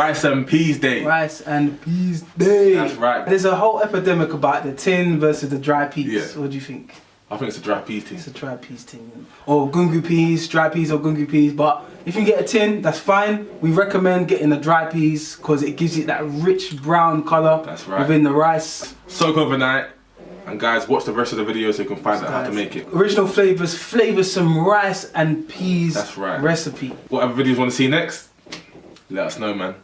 Rice and Peas Day. Rice and Peas Day. That's right. There's a whole epidemic about the tin versus the dry peas. Yeah. What do you think? I think it's a dry peas thing. It's a dry peas thing. Or gungu peas, dry peas or gungu peas. But if you get a tin, that's fine. We recommend getting the dry peas because it gives it that rich brown colour within the rice. Soak overnight. And guys, watch the rest of the video so you can find out how to make it. Original flavours, flavoursome rice and peas That's right. recipe. Whatever videos you want to see next, let us know, man.